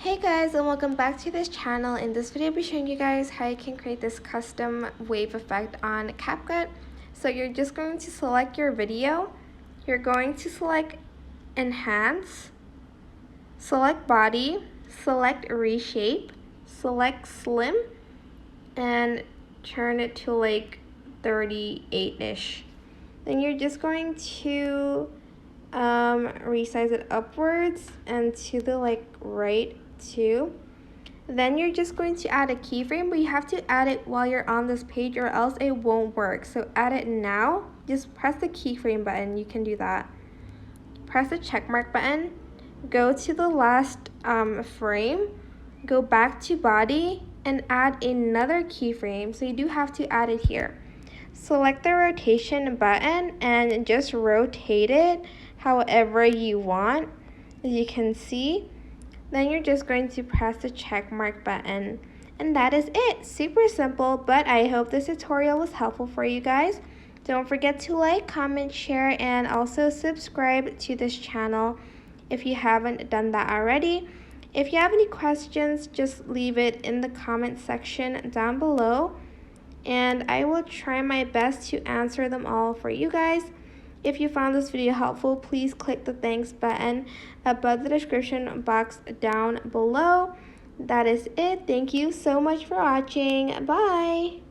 Hey guys, and welcome back to this channel. In this video I'll be showing you guys how you can create this custom wave effect on CapCut. So you're just going to select your video, you're going to select enhance, select body, select reshape, select slim, and turn it to like 38-ish. Then you're just going to resize it upwards and to the right too. Then you're just going to add a keyframe, but you have to add it while you're on this page or else it won't work. So add it now. Just press the keyframe button. You can do that. Press the checkmark button. Go to the last frame. Go back to body and add another keyframe. So you do have to add it here. Select the rotation button and just rotate it however you want, as you can see. Then you're just going to press the check mark button, and that is it. Super simple, but I hope this tutorial was helpful for you guys. Don't forget to like, comment, share, and also subscribe to this channel if you haven't done that already. If you have any questions, just leave it in the comment section down below, and I will try my best to answer them all for you guys. If you found this video helpful, please click the thanks button above the description box down below. That is it. Thank you so much for watching. Bye.